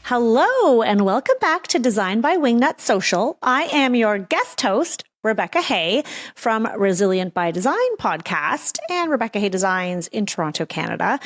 Hello, and welcome back to Design by Wingnut Social. I am your guest host, Rebecca Hay from Resilient by Design podcast and Rebecca Hay Designs in Toronto, Canada.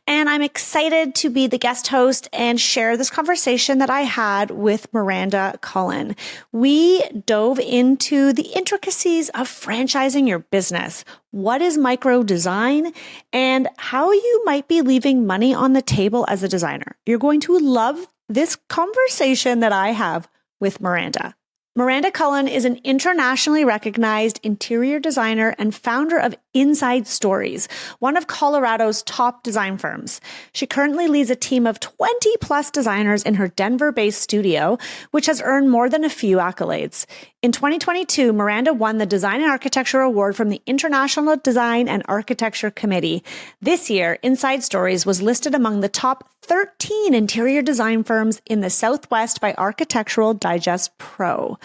And I'm excited to be the guest host and share this conversation that I had with Miranda Cullen. We dove into the intricacies of franchising your business. What is micro design and how you might be leaving money on the table as a designer. You're going to love this conversation that I have with Miranda. Miranda Cullen is an internationally recognized interior designer and founder of Inside Stories, one of Colorado's top design firms. She currently leads a team of 20 plus designers in her Denver-based studio, which has earned more than a few accolades. In 2022, Miranda won the Design and Architecture Award from the International Design and Architecture Committee. This year, Inside Stories was listed among the top 13 interior design firms in the Southwest by Architectural Digest Pro.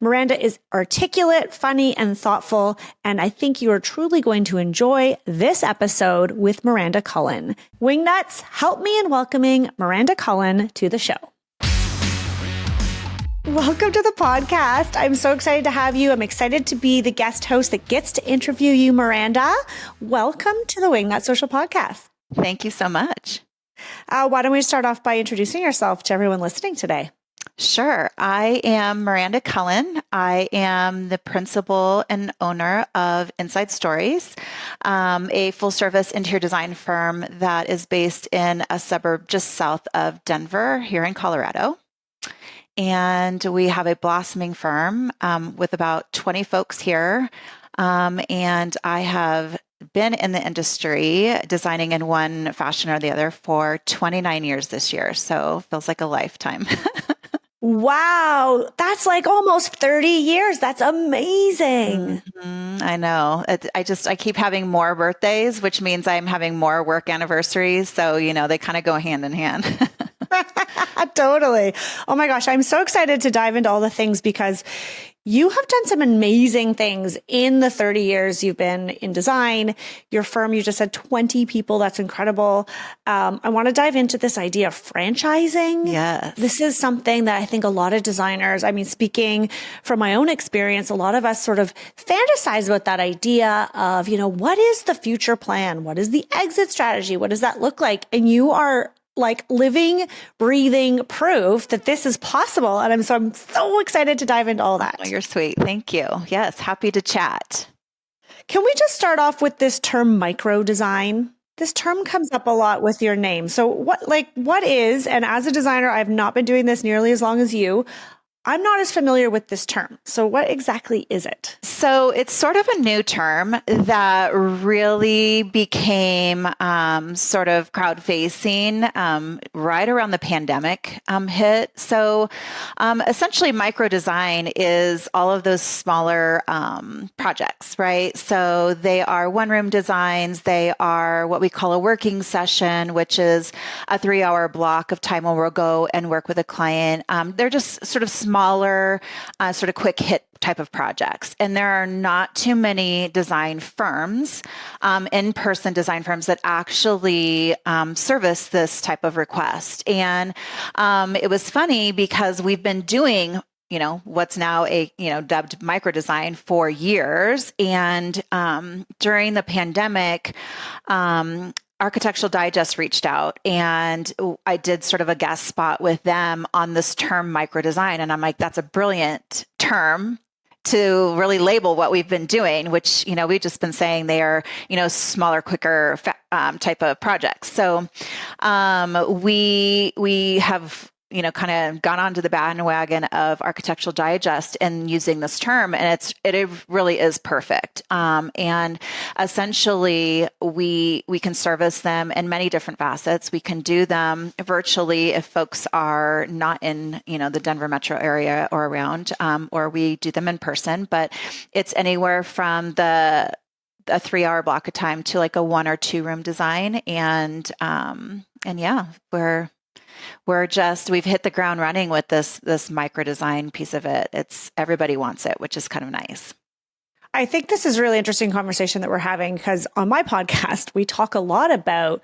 Miranda is articulate, funny, and thoughtful, and I think you are truly going to enjoy this episode with Miranda Cullen. Wingnuts, help me in welcoming Miranda Cullen to the show. Welcome to the podcast. I'm so excited to have you. I'm excited to be the guest host that gets to interview you, Miranda. Welcome to the Wingnut Social Podcast. Thank you so much. Why don't we start off by introducing yourself to everyone listening today? Sure. I am Miranda Cullen. I am the principal and owner of Inside Stories, a full-service interior design firm that is based in a suburb just south of Denver here in Colorado. And we have a blossoming firm with about 20 folks here. And I have been in the industry designing in one fashion or the other for 29 years this year. So feels like a lifetime. Wow, that's like almost 30 years. That's amazing. I know. I keep having more birthdays, which means I'm having more work anniversaries. So, they kind of go hand in hand. Totally. Oh my gosh, I'm so excited to dive into all the things because you have done some amazing things in the 30 years you've been in design. Your firm, you just said 20 people. That's incredible. I want to dive into this idea of franchising. Yes. This is something that I think a lot of designers, speaking from my own experience, a lot of us sort of fantasize about that idea of, what is the future plan? What is the exit strategy? What does that look like? And you are like living, breathing proof that this is possible. And I'm so excited to dive into all that. Oh, you're sweet. Thank you. Yes. Happy to chat. Can we just start off with this term micro design? This term comes up a lot with your name. So what is, and as a designer, I've not been doing this nearly as long as you. I'm not as familiar with this term. So what exactly is it? So it's sort of a new term that really became sort of crowd facing right around the pandemic hit. So essentially micro design is all of those smaller projects, right? So they are one room designs. They are what we call a working session, which is a 3-hour block of time where we'll go and work with a client. They're just sort of smaller, sort of quick hit type of projects. And there are not too many design firms, in-person design firms that actually service this type of request. And it was funny because we've been doing what's now dubbed micro design for years. And during the pandemic, Architectural Digest reached out and I did sort of a guest spot with them on this term micro design. And I'm like, that's a brilliant term to really label what we've been doing, which, we've just been saying they are, smaller, quicker type of projects. So we have kind of gone onto the bandwagon of Architectural Digest and using this term, and it really is perfect. And essentially, we can service them in many different facets. We can do them virtually if folks are not in the Denver metro area or around, or we do them in person. But it's anywhere from a 3-hour block of time to like a 1 or 2 room design, and yeah, we've hit the ground running with this micro design piece of it. Everybody wants it, which is kind of nice. I think this is a really interesting conversation that we're having because on my podcast, we talk a lot about,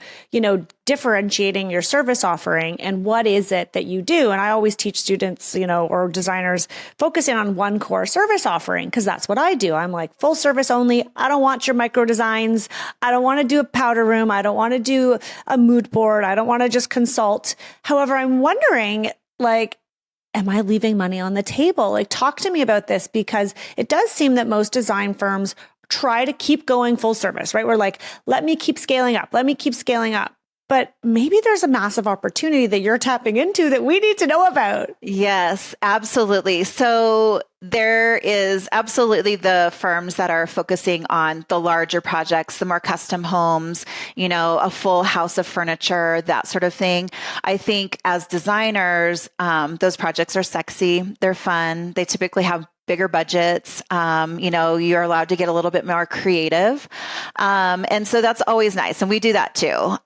differentiating your service offering and what is it that you do. And I always teach students, or designers focusing on one core service offering because that's what I do. I'm like full service only. I don't want your micro designs. I don't want to do a powder room. I don't want to do a mood board. I don't want to just consult. However, I'm wondering, am I leaving money on the table? Talk to me about this because it does seem that most design firms try to keep going full service, right? We're like, let me keep scaling up. Let me keep scaling up. But maybe there's a massive opportunity that you're tapping into that we need to know about. Yes, absolutely. So there is absolutely the firms that are focusing on the larger projects, the more custom homes, a full house of furniture, that sort of thing. I think as designers, those projects are sexy. They're fun. They typically have bigger budgets. You're allowed to get a little bit more creative. And so that's always nice. And we do that too.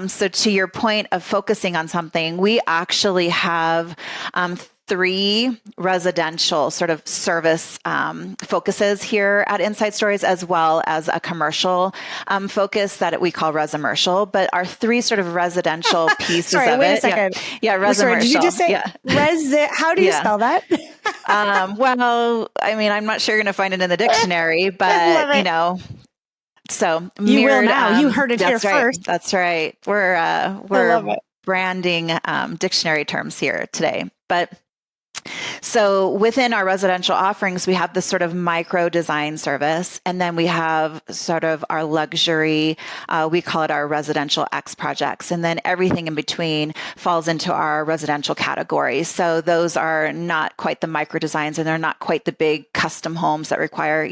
So to your point of focusing on something, we actually have 3 residential sort of service focuses here at Inside Stories, as well as a commercial focus that we call Residential. But our 3 sort of residential pieces Sorry, of wait it. a second. Yeah, Residential. Did you just say how do you spell that? Well, I'm not sure you're going to find it in the dictionary, but so you will now. You heard it here first. That's right. We're branding dictionary terms here today, but. So within our residential offerings, we have this sort of micro design service, and then we have sort of our luxury, we call it our residential X projects. And then everything in between falls into our residential category. So those are not quite the micro designs, and they're not quite the big custom homes that require,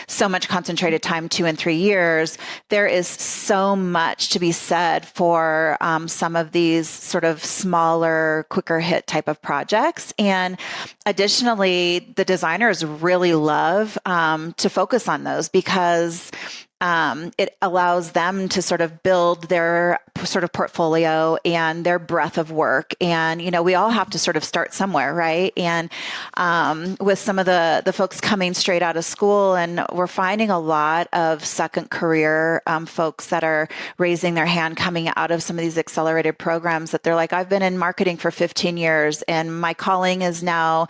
so much concentrated time, 2 and 3 years. There is so much to be said for some of these sort of smaller, quicker hit type of projects. And additionally, the designers really love to focus on those because it allows them to sort of build their sort of portfolio and their breadth of work. And, we all have to sort of start somewhere, right? And with some of the folks coming straight out of school, and we're finding a lot of second career folks that are raising their hand coming out of some of these accelerated programs that they're like, I've been in marketing for 15 years and my calling is now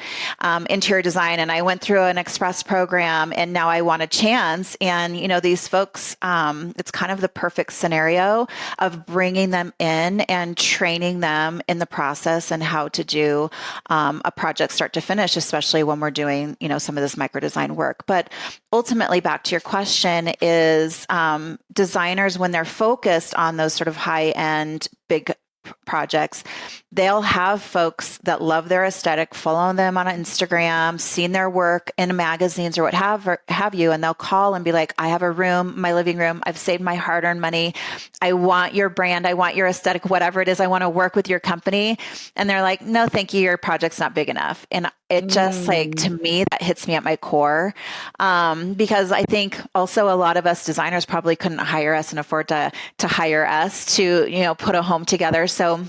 interior design. And I went through an express program and now I want a chance. And, these folks, it's kind of the perfect scenario of bringing them in and training them in the process and how to do a project start to finish, especially when we're doing, some of this micro design work. But ultimately, back to your question is designers, when they're focused on those sort of high end, big projects, they'll have folks that love their aesthetic, follow them on Instagram, seen their work in magazines or what have you, and they'll call and be like, I have a room, my living room, I've saved my hard-earned money, I want your brand, I want your aesthetic, whatever it is, I want to work with your company. And they're like, no, thank you, your project's not big enough. And it just to me, that hits me at my core. Because I think also a lot of us designers probably couldn't hire us and afford to hire us to, put a home together. So,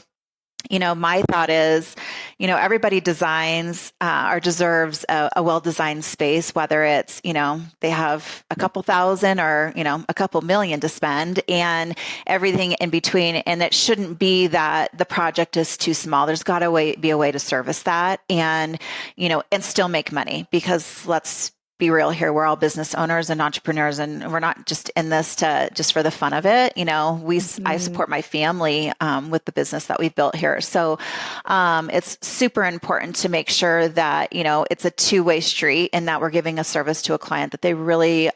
my thought is, everybody designs or deserves a well-designed space, whether it's, they have a couple thousand or, a couple million to spend and everything in between. And it shouldn't be that the project is too small. There's got to be a way to service that and, and still make money, because let's be real here. We're all business owners and entrepreneurs, and we're not just in this just for the fun of it. I support my family with the business that we've built here. So it's super important to make sure that, it's a two-way street and that we're giving a service to a client that they really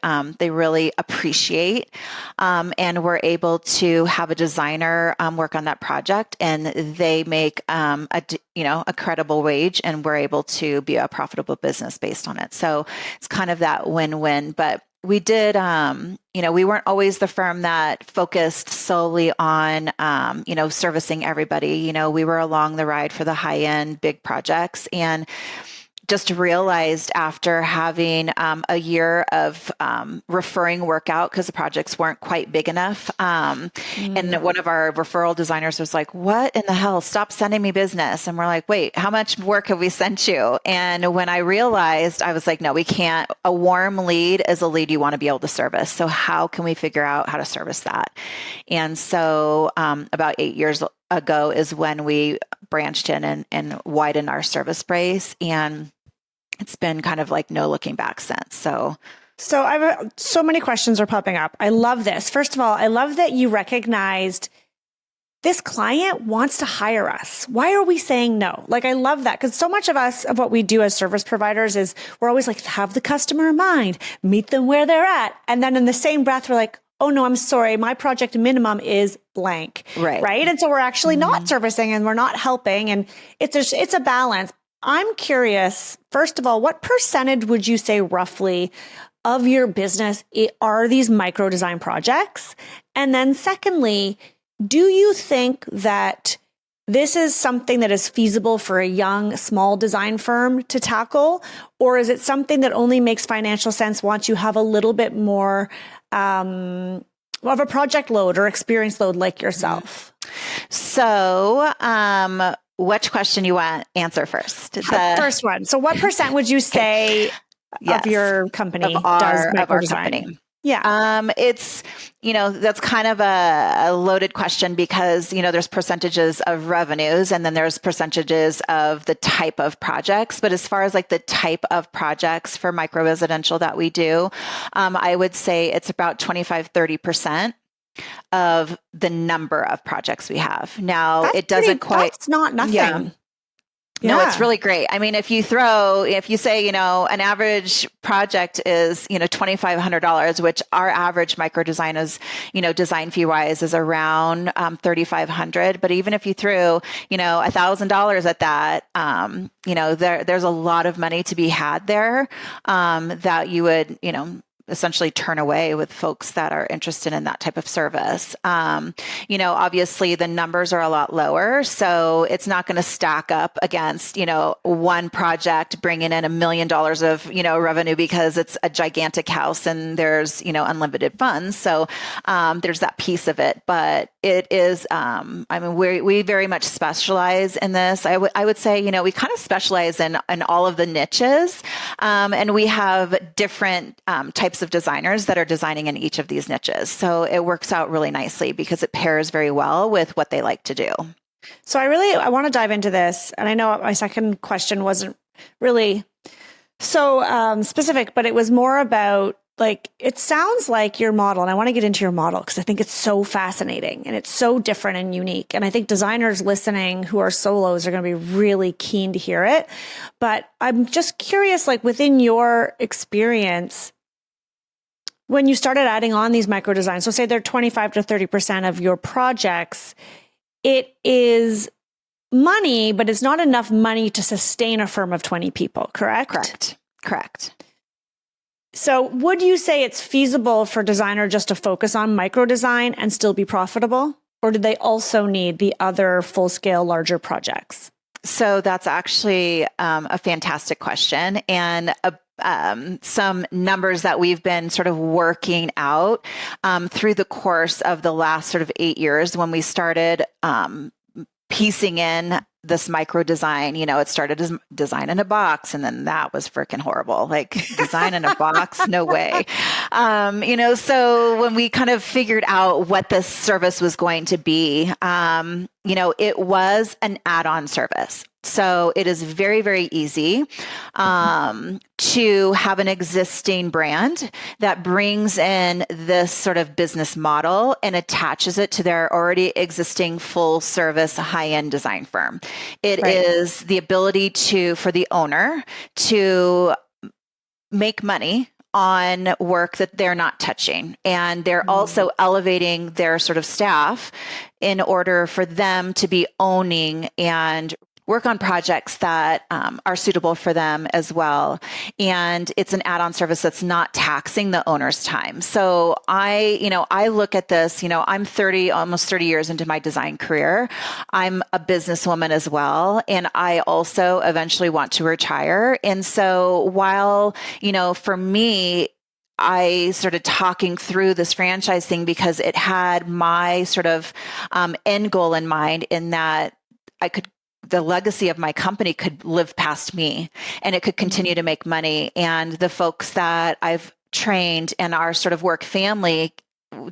appreciate. And we're able to have a designer work on that project and they make a credible wage, and we're able to be a profitable business based on it. So it's kind of that win-win. But we did, we weren't always the firm that focused solely on, servicing everybody. We were along the ride for the high-end big projects. And just realized after having a year of referring work out because the projects weren't quite big enough. And one of our referral designers was like, what in the hell? Stop sending me business. And we're like, wait, how much work have we sent you? And when I realized, I was like, no, we can't. A warm lead is a lead you want to be able to service. So how can we figure out how to service that? And so about 8 years ago is when we branched in and widened our service base, and it's been kind of like no looking back since. So so many questions are popping up. I love this. First of all, I love that you recognized this client wants to hire us. Why are we saying no? Like, I love that, because so much of what we do as service providers is we're always like, have the customer in mind, meet them where they're at. And then in the same breath, we're like, oh no, I'm sorry, my project minimum is blank. Right. And so we're actually not servicing and we're not helping. And it's a balance. I'm curious, first of all, what percentage would you say roughly of your business are these micro design projects? And then secondly, do you think that this is something that is feasible for a young, small design firm to tackle? Or is it something that only makes financial sense once you have a little bit more of a project load or experience load like yourself? So, which question you want to answer first? The first one. So what percent would you say of your company of our microdesign? company? Yeah. It's, that's kind of a loaded question because, there's percentages of revenues and then there's percentages of the type of projects. But as far as like the type of projects for micro residential that we do, I would say it's about 25-30% of the number of projects we have. Now, it doesn't that's not nothing. Yeah. No, it's really great. I mean, if you say, an average project is, $2,500, which our average micro design is, design fee wise is around $3,500. But even if you threw, $1,000 at that, there's a lot of money to be had there that you would, essentially turn away with folks that are interested in that type of service. Obviously the numbers are a lot lower, so it's not going to stack up against, one project bringing in $1 million of, revenue because it's a gigantic house and there's, unlimited funds. So there's that piece of it, but it is, we very much specialize in this. I would say, we kind of specialize in all of the niches, and we have different types of designers that are designing in each of these niches. So it works out really nicely because it pairs very well with what they like to do. So I want to dive into this. And I know my second question wasn't really so specific, but it was more about it sounds like your model, and I want to get into your model because I think it's so fascinating and it's so different and unique. And I think designers listening who are solos are going to be really keen to hear it. But I'm just curious, within your experience, when you started adding on these micro designs, so say they're 25 to 30% of your projects, it is money, but it's not enough money to sustain a firm of 20 people, correct? Correct. So would you say it's feasible for designer just to focus on micro design and still be profitable? Or do they also need the other full scale, larger projects? So that's actually a fantastic question. And some numbers that we've been sort of working out through the course of the last sort of 8 years when we started piecing in this micro design. It started as design in a box, and then that was freaking horrible. Design in a box, no way. So when we kind of figured out what this service was going to be, it was an add-on service. So it is very, very easy to have an existing brand that brings in this sort of business model and attaches it to their already existing full service high-end design firm. It is the ability for the owner to make money on work that they're not touching. And they're also elevating their sort of staff in order for them to be owning and work on projects that are suitable for them as well. And it's an add-on service that's not taxing the owner's time. So I look at this, I'm almost 30 years into my design career. I'm a businesswoman as well. And I also eventually want to retire. And so while, for me, I started talking through this franchise thing because it had my sort of end goal in mind, in that the legacy of my company could live past me and it could continue to make money. And the folks that I've trained and our sort of work family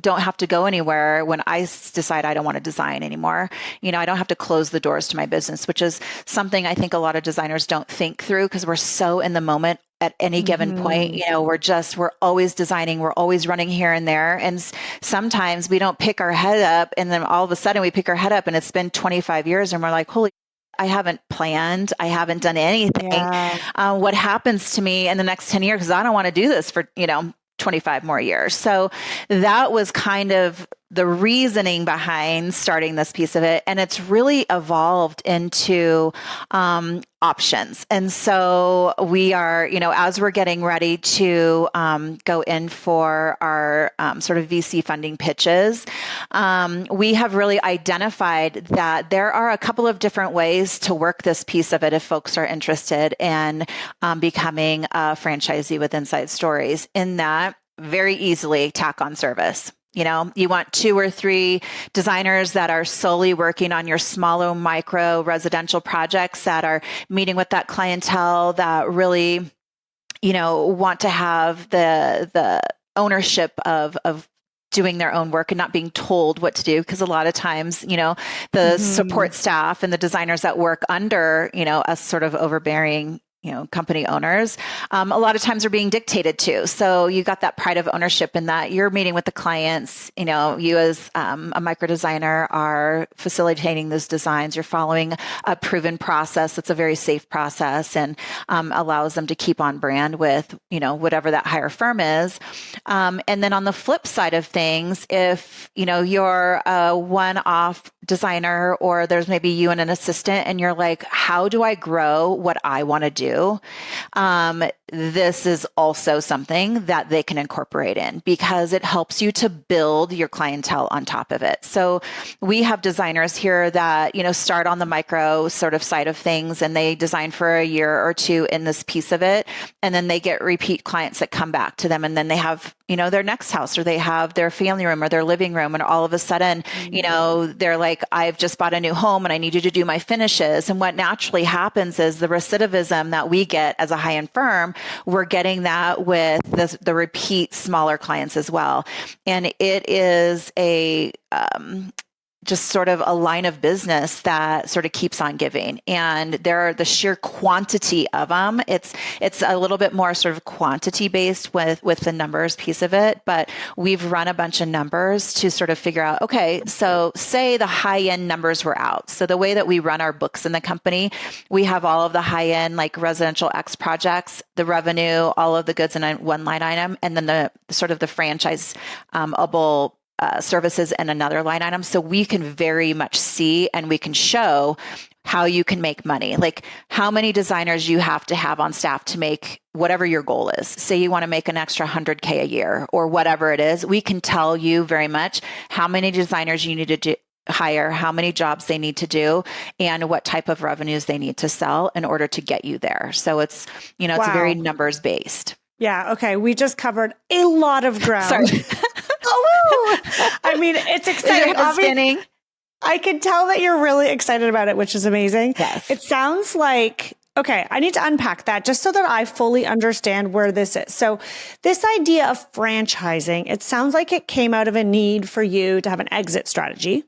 don't have to go anywhere when I decide I don't want to design anymore. I don't have to close the doors to my business, which is something I think a lot of designers don't think through, because we're so in the moment at any given point. We're always designing, we're always running here and there. And sometimes we don't pick our head up, and then all of a sudden we pick our head up and it's been 25 years and we're like, holy, I haven't planned. I haven't done anything. Yeah. What happens to me in the next 10 years? Because I don't want to do this for, 25 more years. So that was kind of the reasoning behind starting this piece of it. And it's really evolved into options. And so we are, as we're getting ready to go in for our sort of VC funding pitches, we have really identified that there are a couple of different ways to work this piece of it if folks are interested in becoming a franchisee with Inside Stories, in that very easily tack on service. You want 2 or 3 designers that are solely working on your smaller micro residential projects that are meeting with that clientele that really, want to have the ownership of doing their own work and not being told what to do. Because a lot of times, the support staff and the designers that work under, us sort of overbearing company owners, a lot of times are being dictated to. So you got that pride of ownership in that you're meeting with the clients, you as a micro designer are facilitating those designs. You're following a proven process. It's a very safe process and allows them to keep on brand with, whatever that higher firm is. And then on the flip side of things, if, you're a one-off designer, or there's maybe you and an assistant and you're like, how do I grow what I want to do? This is also something that they can incorporate in, because it helps you to build your clientele on top of it. So we have designers here that, start on the micro sort of side of things, and they design for a year or 2 in this piece of it. And then they get repeat clients that come back to them. And then they have, their next house, or they have their family room or their living room. And all of a sudden, they're like, I've just bought a new home and I need you to do my finishes. And what naturally happens is the recidivism that we get as a high-end firm, we're getting that with the repeat smaller clients as well. And it is just sort of a line of business that sort of keeps on giving. And the sheer quantity of them, it's a little bit more sort of quantity based with the numbers piece of it. But we've run a bunch of numbers to sort of figure out, okay, so say the high end numbers were out. So the way that we run our books in the company, we have all of the high end, like residential X projects, the revenue, all of the goods in one line item, and then the sort of the franchise-able services and another line item. So we can very much see and we can show how you can make money, like how many designers you have to have on staff to make whatever your goal is. Say you want to make an extra 100K a year or whatever it is. We can tell you very much how many designers you need to hire, how many jobs they need to do, and what type of revenues they need to sell in order to get you there. So it's, it's very numbers based. Yeah. Okay. We just covered a lot of ground. Sorry. Oh, I mean, it's exciting. Spinning. I can tell that you're really excited about it, which is amazing. Yes. It sounds like, okay, I need to unpack that just so that I fully understand where this is. So this idea of franchising, it sounds like it came out of a need for you to have an exit strategy.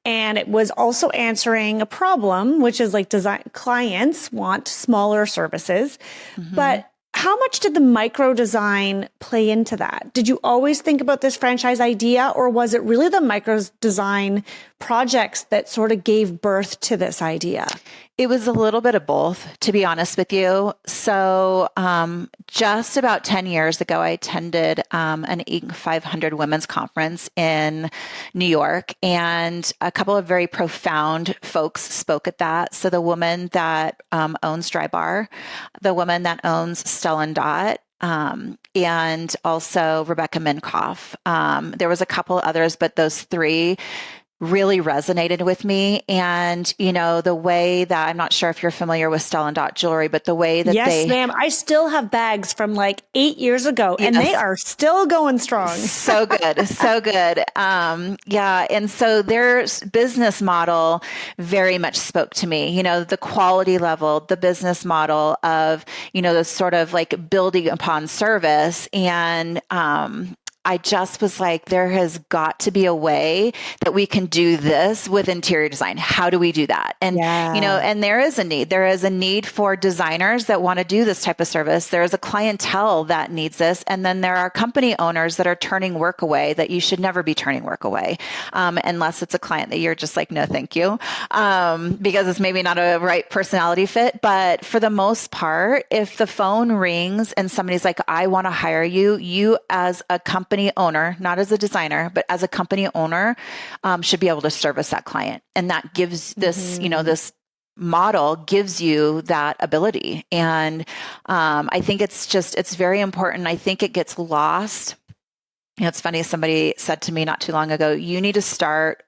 And it was also answering a problem, which is like clients want smaller services. Mm-hmm. But how much did the micro design play into that? Did you always think about this franchise idea, or was it really the micro design projects that sort of gave birth to this idea? It was a little bit of both, to be honest with you. So just about 10 years ago, I attended an Inc. 500 women's conference in New York, and a couple of very profound folks spoke at that. So the woman that owns Dry Bar, the woman that owns Stella & Dot, and also Rebecca Minkoff. There was a couple others, but those three really resonated with me. And, the way that, I'm not sure if you're familiar with Stella & Dot jewelry, but the way that yes, ma'am. I still have bags from like 8 years ago, and they are still going strong. So good. So good. Yeah. And so their business model very much spoke to me, the quality level, the business model of, the sort of like building upon service. And, I just was like, there has got to be a way that we can do this with interior design. How do we do that? And, and there is a need. There is a need for designers that want to do this type of service. There is a clientele that needs this. And then there are company owners that are turning work away that you should never be turning work away, unless it's a client that you're just like, no, thank you, because it's maybe not a right personality fit. But for the most part, if the phone rings and somebody's like, I want to hire you, you as a company owner, not as a designer, but as a company owner, should be able to service that client. And that gives this, this model gives you that ability. And I think it's very important. I think it gets lost. It's funny. Somebody said to me not too long ago, you need to start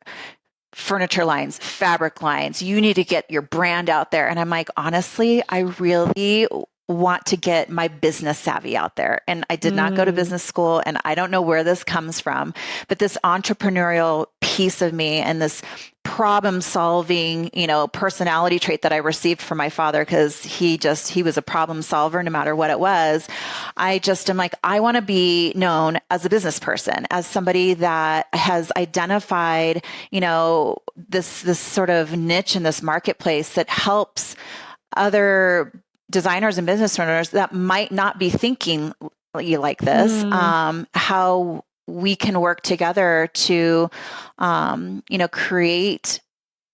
furniture lines, fabric lines. You need to get your brand out there. And I'm like, honestly, I really want to get my business savvy out there. And I did not go to business school, and I don't know where this comes from, but this entrepreneurial piece of me and this problem solving, personality trait that I received from my father, because he was a problem solver no matter what it was. I just am like, I want to be known as a business person, as somebody that has identified, this sort of niche in this marketplace that helps other designers and business owners that might not be thinking like this, how we can work together to, create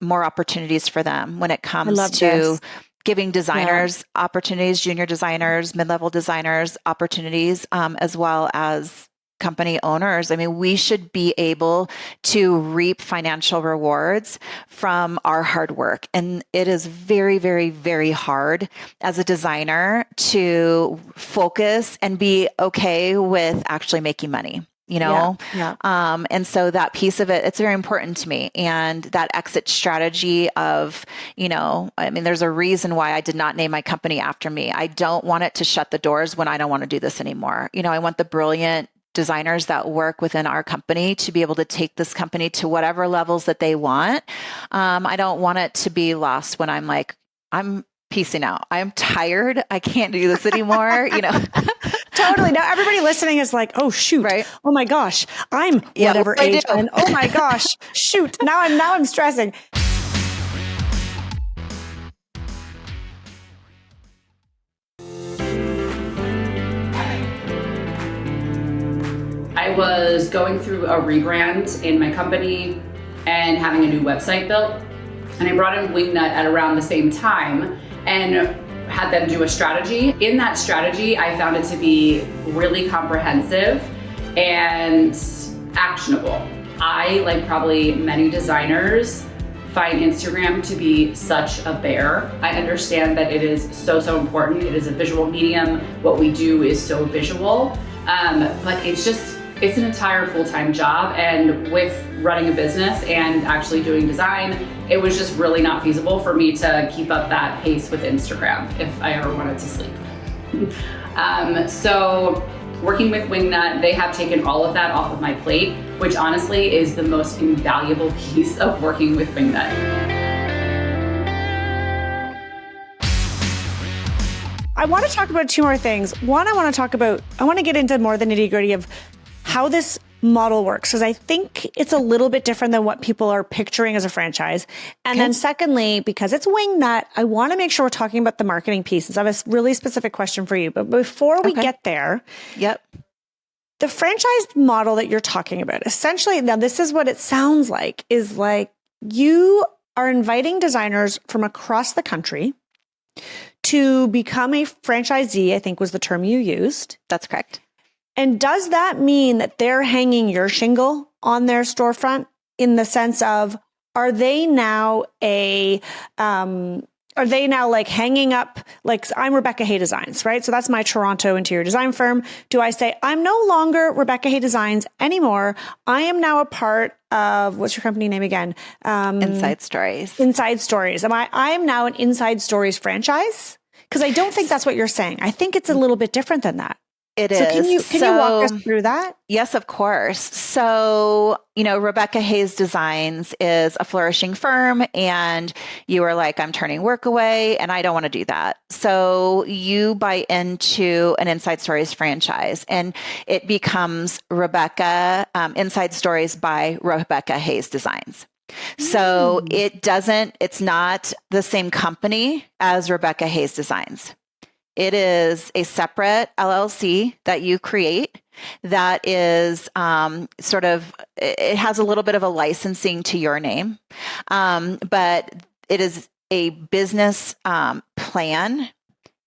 more opportunities for them when it comes to giving designers opportunities, junior designers, mid-level designers opportunities, as well as company owners. I mean, we should be able to reap financial rewards from our hard work. And it is very, very, very hard as a designer to focus and be okay with actually making money. And so that piece of it, it's very important to me. And that exit strategy of, there's a reason why I did not name my company after me. I don't want it to shut the doors when I don't want to do this anymore. I want the brilliant designers that work within our company to be able to take this company to whatever levels that they want. I don't want it to be lost when I'm like, I'm peacing out. I'm tired. I can't do this anymore. Totally. Now everybody listening is like, oh shoot. Right. Oh my gosh. I'm whatever age. And oh my gosh, shoot. Now I'm stressing. I was going through a rebrand in my company and having a new website built. And I brought in Wingnut at around the same time and had them do a strategy. In that strategy, I found it to be really comprehensive and actionable. I, like probably many designers, find Instagram to be such a bear. I understand that it is so important. It is a visual medium. What we do is so visual, but it's an entire full-time job. And with running a business and actually doing design, it was just really not feasible for me to keep up that pace with Instagram if I ever wanted to sleep. So working with Wingnut, they have taken all of that off of my plate, which honestly is the most invaluable piece of working with Wingnut. I want to talk about two more things. One, I want to get into more the nitty-gritty of how this model works, because I think it's a little bit different than what people are picturing as a franchise. And then secondly, because it's Wingnut, I want to make sure we're talking about the marketing pieces. I have a really specific question for you. But before we get there, the franchise model that you're talking about, essentially, now this is what it sounds like, is like you are inviting designers from across the country to become a franchisee, I think was the term you used. That's correct. And does that mean that they're hanging your shingle on their storefront in the sense of, are they now like hanging up, like I'm Rebecca Hay Designs, right? So that's my Toronto interior design firm. Do I say, I'm no longer Rebecca Hay Designs anymore. I am now a part of, what's your company name again? Inside Stories. Inside Stories. I am now an Inside Stories franchise? Because I don't think that's what you're saying. I think it's a little bit different than that. It so is. Can you walk us through that? Yes, of course. So, Rebecca Hayes Designs is a flourishing firm, and you are like, I'm turning work away and I don't want to do that. So you buy into an Inside Stories franchise and it becomes Rebecca Inside Stories by Rebecca Hayes Designs. So it's not the same company as Rebecca Hayes Designs. It is a separate LLC that you create that is it has a little bit of a licensing to your name, but it is a business plan.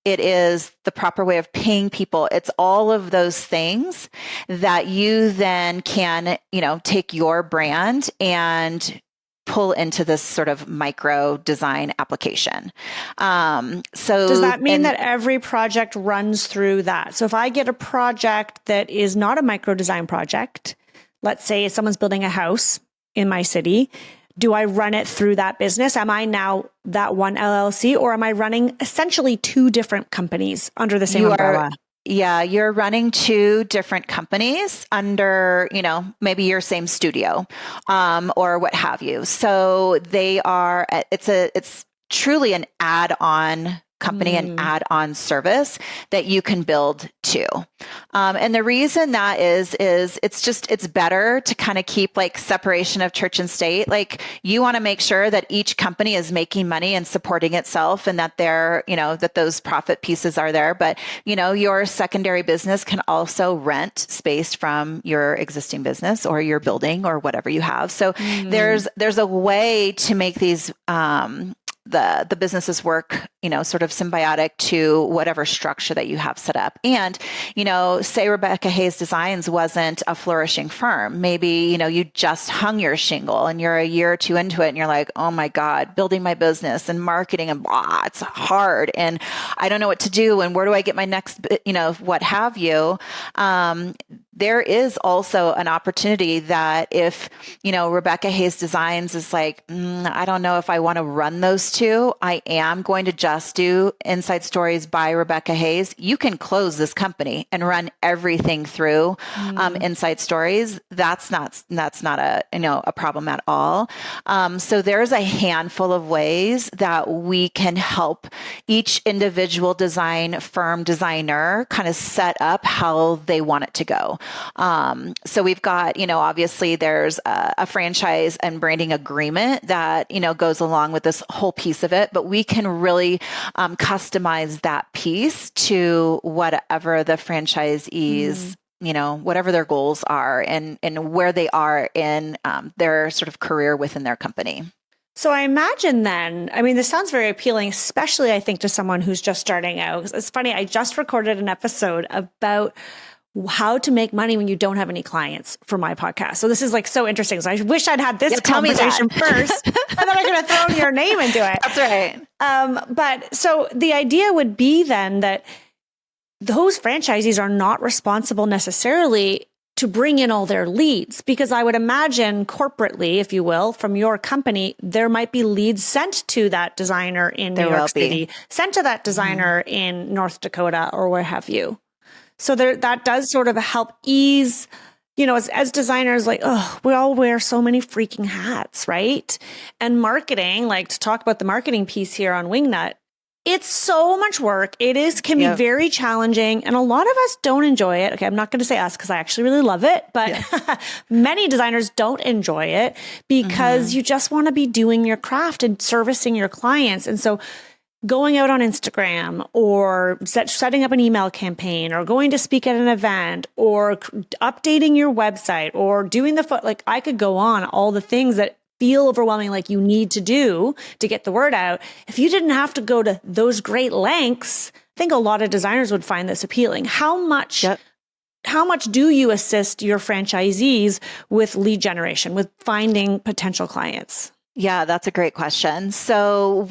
It is the proper way of paying people. It's all of those things that you then can, take your brand and pull into this sort of micro design application. So does that mean that every project runs through that? So if I get a project that is not a micro design project, let's say someone's building a house in my city, do I run it through that business? Am I now that one LLC, or am I running essentially two different companies under the same umbrella? Yeah, you're running two different companies under, maybe your same studio, or what have you. So it's truly an add-on company, an add-on service that you can build to. And the reason that is it's better to kind of keep like separation of church and state. Like you want to make sure that each company is making money and supporting itself, and that they're, that those profit pieces are there. But, your secondary business can also rent space from your existing business or your building or whatever you have. So there's a way to make these, the businesses work, sort of symbiotic to whatever structure that you have set up. And, say Rebecca Hayes Designs wasn't a flourishing firm. Maybe, you just hung your shingle and you're a year or two into it and you're like, oh my God, building my business and marketing and blah, it's hard. And I don't know what to do. And where do I get my next, what have you? There is also an opportunity that if, Rebecca Hayes Designs is like, I don't know if I want to run those two, I am going to just do Inside Stories by Rebecca Hayes. You can close this company and run everything through Inside Stories. That's not a problem at all. So there's a handful of ways that we can help each individual design firm designer kind of set up how they want it to go. So we've got, obviously there's a franchise and branding agreement that, goes along with this whole piece of it, but we can really customize that piece to whatever the franchisees, whatever their goals are and where they are in their sort of career within their company. So I imagine then, this sounds very appealing, especially I think to someone who's just starting out. It's funny, I just recorded an episode about how to make money when you don't have any clients for my podcast. So this is like so interesting. So I wish I'd had this conversation first, and then I'm going to throw your name into it. That's right. But so the idea would be then that those franchisees are not responsible necessarily to bring in all their leads, because I would imagine corporately, if you will, from your company, there might be leads sent to that designer in New York City, sent to that designer in North Dakota, or where have you. So that does sort of help ease, as designers, like, we all wear so many freaking hats, right? And marketing, like to talk about the marketing piece here on Wingnut, It's so much work. Can be very challenging. And a lot of us don't enjoy it. Okay. I'm not going to say us because I actually really love it, but many designers don't enjoy it because you just want to be doing your craft and servicing your clients. And so going out on Instagram or setting up an email campaign or going to speak at an event or updating your website or doing like I could go on all the things that feel overwhelming, like you need to do to get the word out. If you didn't have to go to those great lengths, I think a lot of designers would find this appealing. How much do you assist your franchisees with lead generation, with finding potential clients? Yeah, that's a great question. So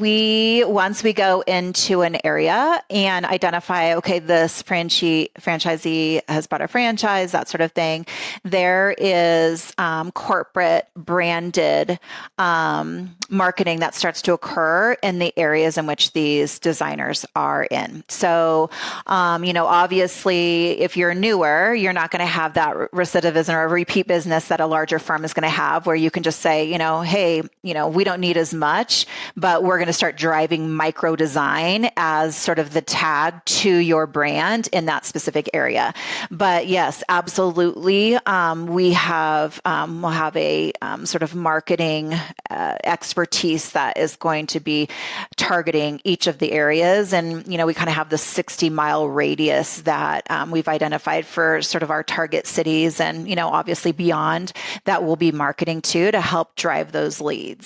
once we go into an area and identify, okay, this franchisee has bought a franchise, that sort of thing, there is corporate branded marketing that starts to occur in the areas in which these designers are in. So, obviously, if you're newer, you're not going to have that recidivism or repeat business that a larger firm is going to have, where you can just say, hey, we don't need as much, but we're going to start driving micro design as sort of the tag to your brand in that specific area. But yes, absolutely. We'll have a sort of marketing expertise that is going to be targeting each of the areas. And, we kind of have the 60-mile radius that we've identified for sort of our target cities and, obviously beyond that we'll be marketing to help drive those leads.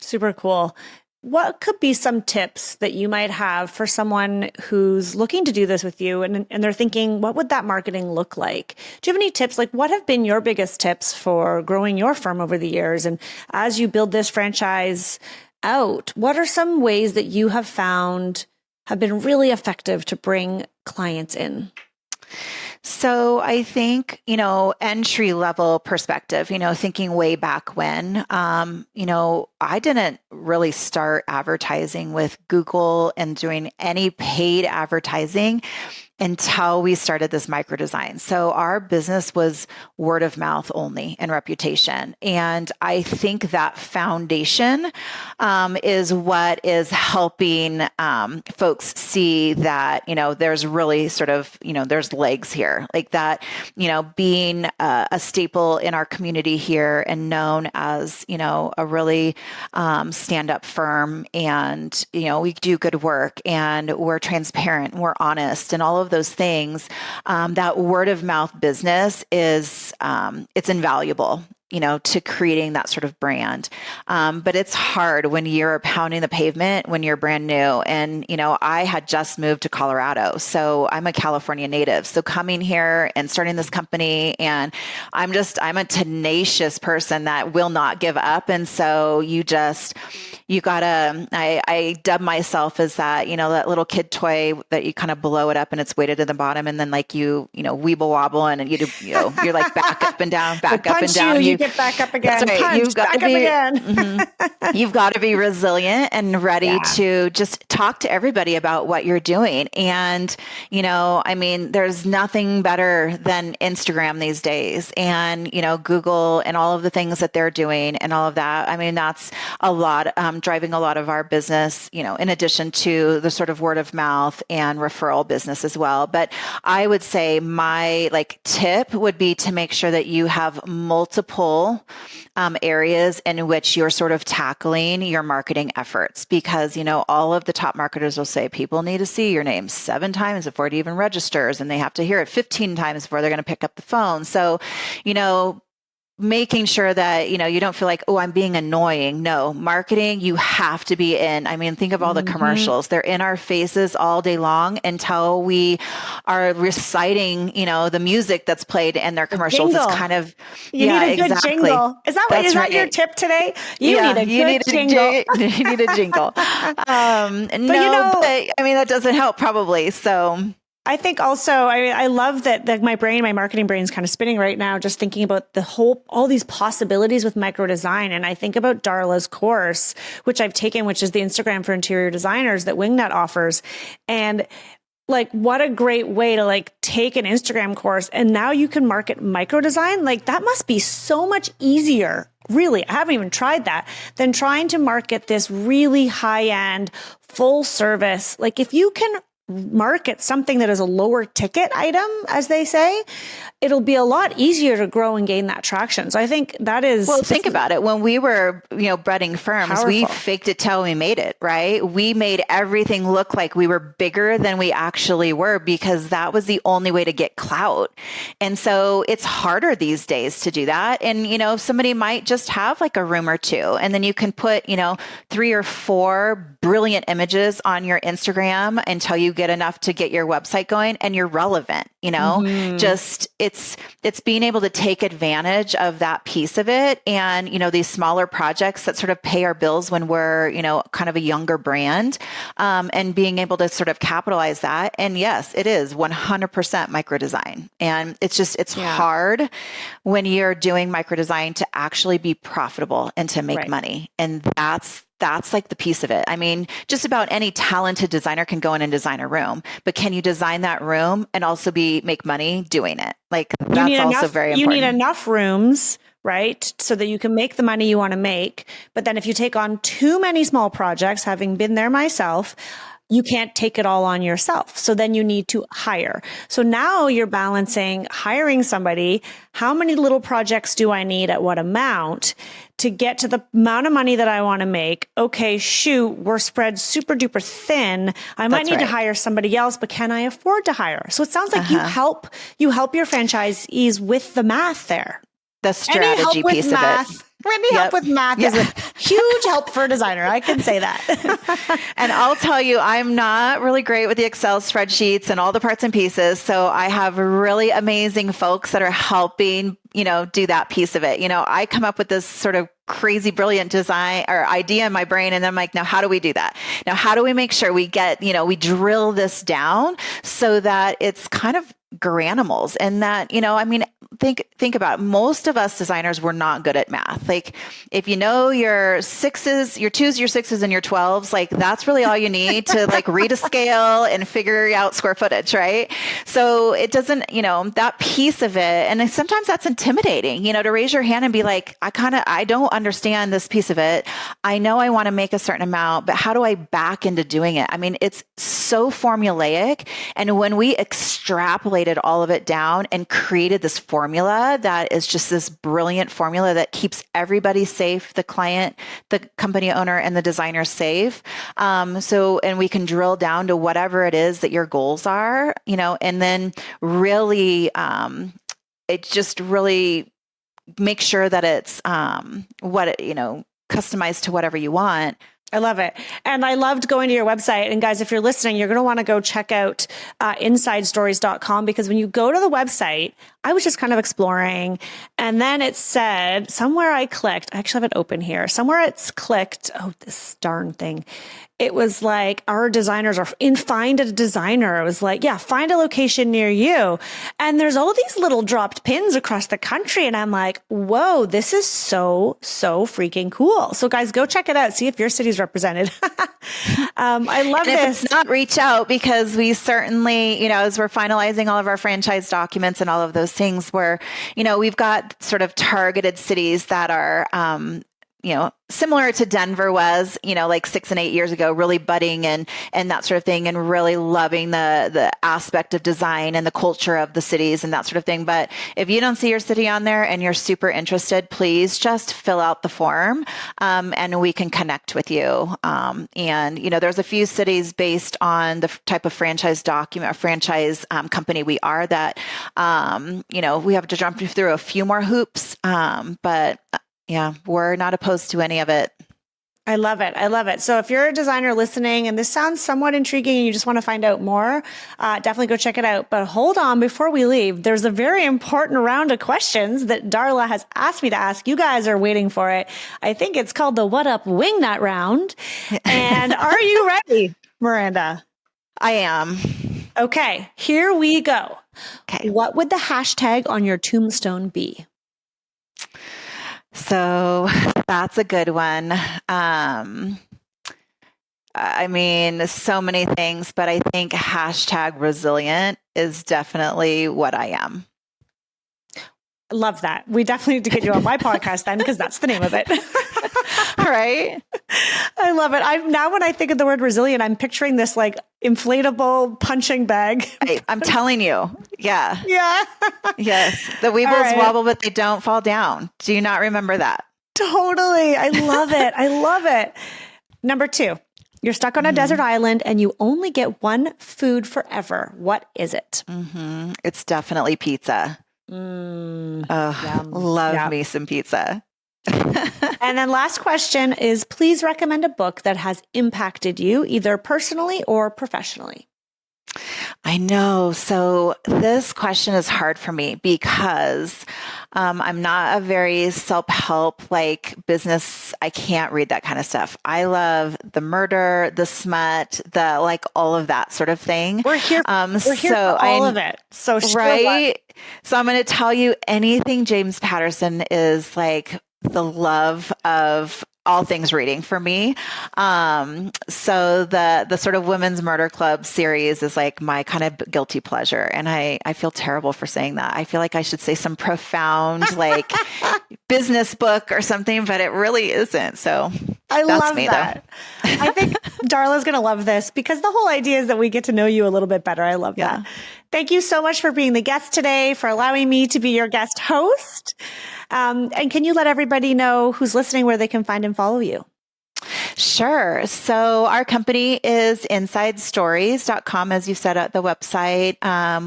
Super cool. What could be some tips that you might have for someone who's looking to do this with you and they're thinking, what would that marketing look like? Do you have any tips? Like, what have been your biggest tips for growing your firm over the years? And as you build this franchise out, what are some ways that you have found have been really effective to bring clients in? So I think, entry level perspective, thinking way back when, I didn't really start advertising with Google and doing any paid advertising until we started this micro design. So our business was word of mouth only and reputation. And I think that foundation is what is helping folks see that, there's really sort of, there's legs here, like that, being a staple in our community here and known as, a really stand-up firm, and, we do good work and we're transparent and we're honest and all of those things, that word of mouth business is, it's invaluable, to creating that sort of brand. But it's hard when you're pounding the pavement, when you're brand new. And, I had just moved to Colorado, so I'm a California native. So coming here and starting this company, and I'm a tenacious person that will not give up. And so I dub myself as that, that little kid toy that you kind of blow it up and it's weighted at the bottom. And then like weeble wobble and you're like back up and down, back up and down. You get back up again. That's right. Punch, You've got back to be, up again. You've got to be resilient and ready to just talk to everybody about what you're doing. And, there's nothing better than Instagram these days and, Google and all of the things that they're doing and all of that. That's a lot, driving a lot of our business, in addition to the sort of word of mouth and referral business as well. But I would say my tip would be to make sure that you have multiple areas in which you're sort of tackling your marketing efforts, because, all of the top marketers will say people need to see your name 7 times before it even registers, and they have to hear it 15 times before they're going to pick up the phone. So, making sure that, you don't feel like, oh, I'm being annoying. No, marketing, you have to be in. Think of all the commercials. They're in our faces all day long until we are reciting, the music that's played in their commercials. It's kind of, you need a good jingle. Is that your tip today? You need a good jingle. You need a jingle. But that doesn't help probably. So I think also, I love that my marketing brain is kind of spinning right now, just thinking about all these possibilities with micro design. And I think about Darla's course, which I've taken, which is the Instagram for interior designers that Wingnut offers. And what a great way to take an Instagram course and now you can market micro design. That must be so much easier really, I haven't even tried that, than trying to market this really high-end, full service. Like if you can market something that is a lower ticket item, as they say, it'll be a lot easier to grow and gain that traction. So I think that is... Well, think about it. When we were, breading firms, powerful. We faked it till we made it, right? We made everything look like we were bigger than we actually were because that was the only way to get clout. And so it's harder these days to do that. And, somebody might just have like a room or two, and then you can put, 3 or 4 brilliant images on your Instagram until you get enough to get your website going and you're relevant, just it's being able to take advantage of that piece of it. And, these smaller projects that sort of pay our bills when we're, kind of a younger brand, and being able to sort of capitalize that. And yes, it is 100% microdesign. And it's hard when you're doing microdesign to actually be profitable and to make money. And that's like the piece of it. I mean, just about any talented designer can go in and design a room, but can you design that room and also make money doing it? Like that's also very important. You need enough rooms, right? So that you can make the money you want to make. But then if you take on too many small projects, having been there myself, you can't take it all on yourself. So then you need to hire. So now you're balancing hiring somebody. How many little projects do I need at what amount to get to the amount of money that I want to make? Okay, shoot, we're spread super duper thin. I might need to hire somebody else, but can I afford to hire? So it sounds like you help your franchisees with the math there. The strategy piece of it. Any help with math is a huge help for a designer. I can say that. And I'll tell you, I'm not really great with the Excel spreadsheets and all the parts and pieces. So I have really amazing folks that are helping, do that piece of it. I come up with this sort of crazy, brilliant design or idea in my brain. And then I'm like, now how do we do that? Now, how do we make sure we get, we drill this down so that it's kind of granimals and that, think about it. Most of us designers were not good at math. Like if your 6s, your 2s, your 6s, and your 12s, like that's really all you need to like read a scale and figure out square footage, right? So it doesn't, that piece of it. And sometimes that's intimidating, to raise your hand and be like, I don't understand this piece of it. I know I want to make a certain amount, but how do I back into doing it? I mean, it's so formulaic. And when we extrapolated all of it down and created this formula that is just this brilliant formula that keeps everybody safe, the client, the company owner, and the designer safe. And we can drill down to whatever it is that your goals are, and then really, it just really make sure that it's customized to whatever you want. I love it. And I loved going to your website. And guys, if you're listening, you're going to want to go check out insidestories.com, because when you go to the website, I was just kind of exploring, and then it said somewhere I actually have it open here. Somewhere it's clicked. Oh, this darn thing. It was like, our designers are find a designer. It was like, find a location near you. And there's all these little dropped pins across the country. And I'm like, whoa, this is so freaking cool. So guys, go check it out. See if your city's represented. I love this. If it's not, reach out, because we certainly, as we're finalizing all of our franchise documents and all of those things, where, we've got sort of targeted cities that are, similar to Denver was, like 6 and 8 years ago, really budding and that sort of thing, and really loving the aspect of design and the culture of the cities and that sort of thing. But if you don't see your city on there and you're super interested, please just fill out the form, and we can connect with you. There's a few cities based on the type of franchise document or franchise company we are that, we have to jump through a few more hoops, but yeah, we're not opposed to any of it. I love it. I love it. So if you're a designer listening and this sounds somewhat intriguing and you just want to find out more, definitely go check it out. But hold on, before we leave, there's a very important round of questions that Darla has asked me to ask. You guys are waiting for it. I think it's called the What Up Wingnut round. And are you ready, Miranda? I am. Okay, here we go. Okay. What would the hashtag on your tombstone be? So that's a good one. So many things, but I think hashtag resilient is definitely what I am. Love that. We definitely need to get you on my podcast then, because that's the name of it. Right? I love it. Now when I think of the word resilient, I'm picturing this like inflatable punching bag. I'm telling you. Yeah. Yeah. Yes. The weebles wobble, but they don't fall down. Do you not remember that? Totally. I love it. I love it. Number 2, you're stuck on a desert island and you only get one food forever. What is it? It's definitely pizza. Love me some pizza. And then last question is, please recommend a book that has impacted you either personally or professionally. I know. So this question is hard for me because I'm not a very self-help like business. I can't read that kind of stuff. I love the murder, the smut, the like all of that sort of thing. We're here for all of it. So right. So I'm going to tell you anything James Patterson is like the love of all things reading for me. So the sort of Women's Murder Club series is like my kind of guilty pleasure. And I feel terrible for saying that. I feel like I should say some profound like business book or something, but it really isn't. So I that's love me, that. I think Darla's going to love this because the whole idea is that we get to know you a little bit better. I love that. Thank you so much for being the guest today, for allowing me to be your guest host. And can you let everybody know who's listening where they can find and follow you? Sure. So our company is insidestories.com, as you said at the website.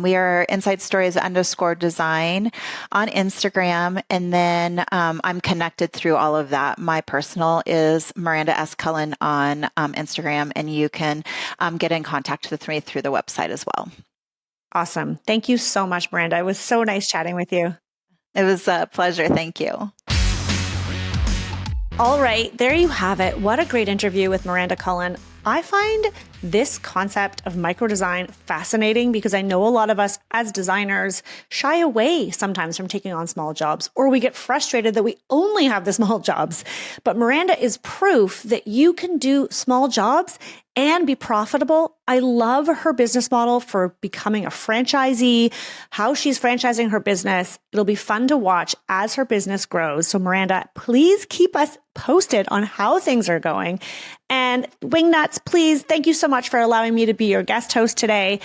We are insidestories_design on Instagram. And then I'm connected through all of that. My personal is Miranda S. Cullen on Instagram, and you can get in contact with me through the website as well. Awesome. Thank you so much, Miranda. It was so nice chatting with you. It was a pleasure. Thank you. All right, there you have it. What a great interview with Miranda Cullen. I find this concept of microdesign fascinating because I know a lot of us as designers shy away sometimes from taking on small jobs, or we get frustrated that we only have the small jobs. But Miranda is proof that you can do small jobs and be profitable. I love her business model for becoming a franchisee, how she's franchising her business. It'll be fun to watch as her business grows. So Miranda, please keep us posted on how things are going. And Wingnuts, please, thank you so much for allowing me to be your guest host today.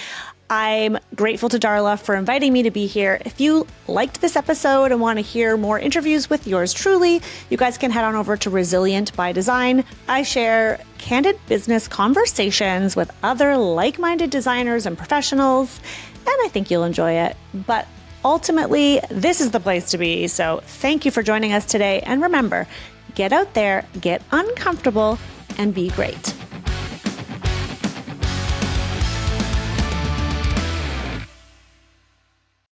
I'm grateful to Darla for inviting me to be here. If you liked this episode and want to hear more interviews with yours truly, you guys can head on over to Resilient by Design. I share candid business conversations with other like-minded designers and professionals, and I think you'll enjoy it. But ultimately, this is the place to be. So thank you for joining us today. And remember, get out there, get uncomfortable, and be great.